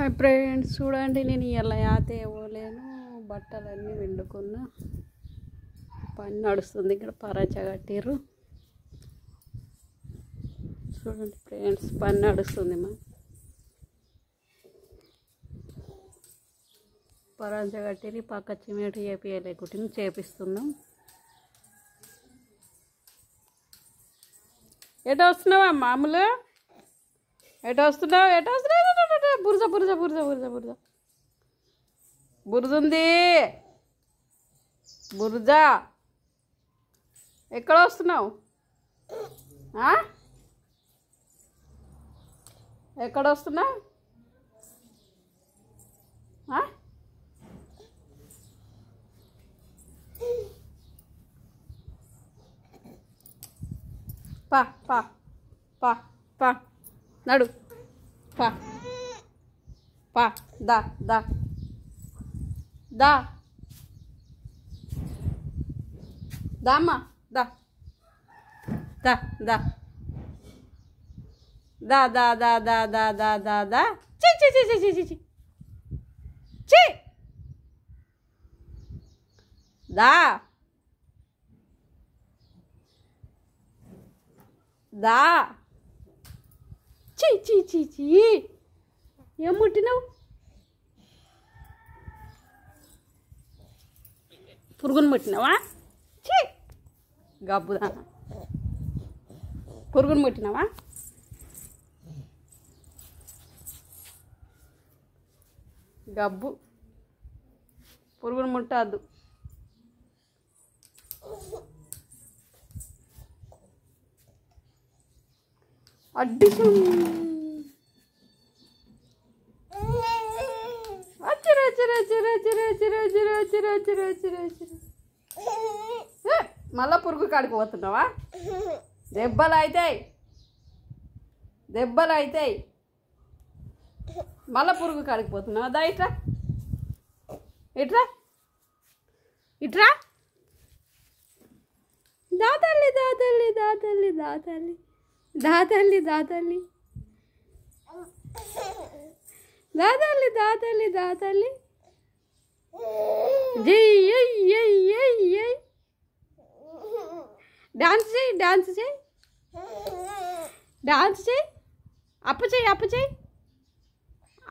Hi friends, చూడండి నేను ఇలా యాతే ఇవ్వలేను, బట్టలన్నీ వండుకున్నా. పని నడుస్తుంది, ఇక్కడ పరాచ కట్టిర్రు. చూడండి ఫ్రెండ్స్, పని నడుస్తుంది. మా పరాచ కట్టిరి, పక్క చిమెట్ చేపియలేకుంటే చేపిస్తున్నాం. ఎటు వస్తున్నావా మామూలు? ఎటు వస్తున్నావు? బురద బురద బురద బురద బురద బురద ఉంది. బురద ఎక్కడ వస్తున్నావు? ఎక్కడ వస్తున్నావు? పా పా పా పా నడు, పా పా, దా దా దా దామ్మా, దా దా దా దా దా దా దా దా దా దా దా చి చి చి చి చి చి చి దా దా చి చి చి చి. ఏం ముట్టినావు? పురుగును ముట్టినావా? చి గబ్బుదా, పురుగును ముట్టినావా? గబ్బు, పురుగును ముట్టద్దు. అడ్డిసం మళ్ళా పురుగు కాడికి పోతున్నావా? దెబ్బలు అవుతాయి, దెబ్బలు అవుతాయి. మళ్ళా పురుగు కాడికి పోతున్నావా? దా ఇట్రా, ఇట్రా ఇట్రా. దాతల్లి దాతల్లి దాతల్లి దాతల్లి దాతల్లి దాతల్లి దాతల్లి దాతల్లి దాతల్లి. జై డాన్స్ చేయి, డాన్స్ చేయి, డాన్స్ చేయి. అప్పు చేయి, అప్పు చేయి,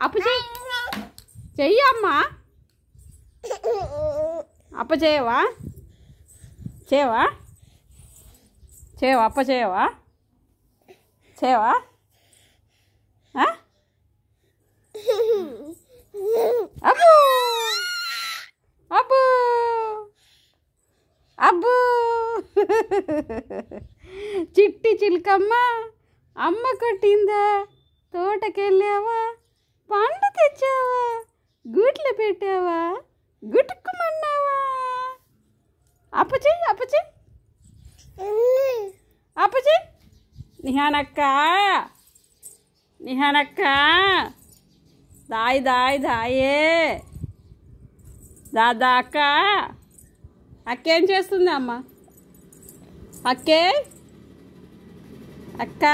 అప్పు చేయి. చెయ్యి అమ్మా. అప్ప చేయవా? చేయవా? చేయవా? అప్ప చేయవా? చేయవా? అబ్బు అబ్బు అబ్బు. చిట్టి చిలుకమ్మ అమ్మ కొట్టిందా? తోటకెళ్ళావా? పండు తెచ్చావా? గూట్లో పెట్టావా? గుట్టుకుమన్నావా? అప్పచి అప్పచి అప్పచి. నిహానక్క, నిహానక్క, దాయి దాయి దాయే. దాదా అక్క, అక్కేం చేస్తుంది అమ్మ? అక్కే, అక్క.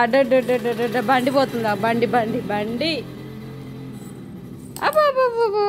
అడ్డ బండి పోతుందా? బండి బండి బండి. అబ్బో అబ్బో అబ్బో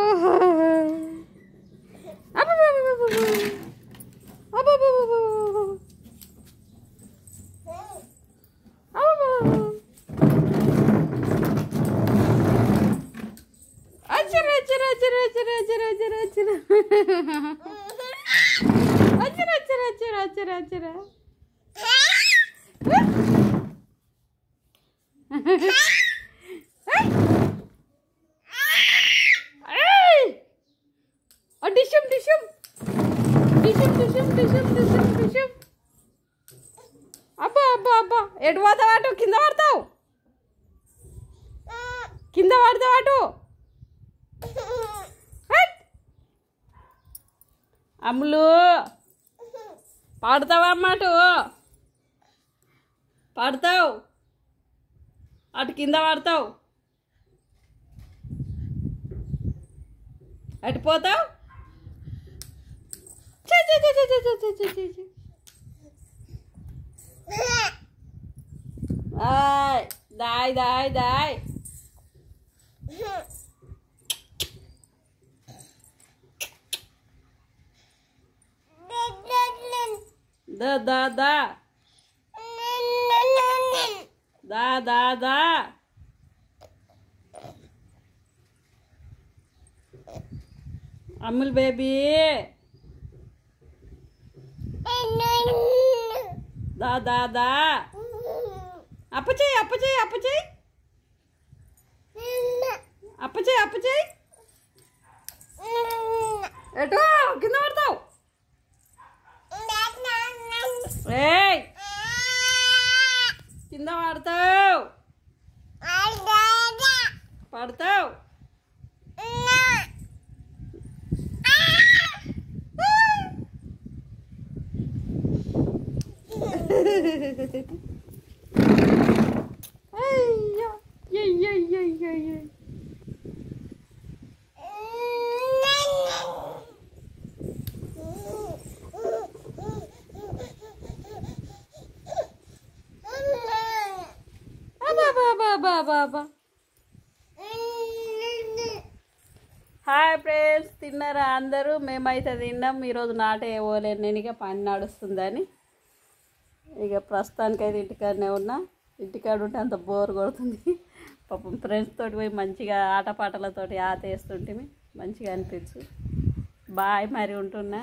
డిషం డిషం డిషం డిషం డిషం డిషం డిషం. అబ్బా అబ్బా అబ్బా, ఎటు పోతావు? అటు కింద పడతావు, కింద పడతావు. అటు అమ్ములు, పడతావా అమ్మ? అటు పడతావు, అటు కింద పడతావు. అటు పోతావు. దాయ్ దాయ్ దాయ్ దా దా దా దా దా దా అమ్ముల్ బేబీ దా దా దా అప్పు చేయి అప్పు చేయి అప్పు చేయి అప్పు చేయి అప్పు చేయి ఎటో కింద పడతావు ఏయ్ కింద పడతావు పడతావు అయ్యో అయ్యో బాబా హాయ్ ఫ్రెండ్స్, తిన్నారా అందరూ? మేమైతే తిన్నాం. ఈరోజు నాటే ఇవ్వలేను నేను, ఇక పని నడుస్తుందని ఇక ప్రస్తుతానికైతే ఇంటికాడనే ఉన్నా. ఇంటికాడ ఉంటే అంత బోర్ కొడుతుంది. పాపం ఫ్రెండ్స్ తోటి పోయి మంచిగా ఆటపాటలతోటి ఆట వేస్తుంటే మంచిగా అనిపించు. బాయ్, మరి ఉంటున్నా.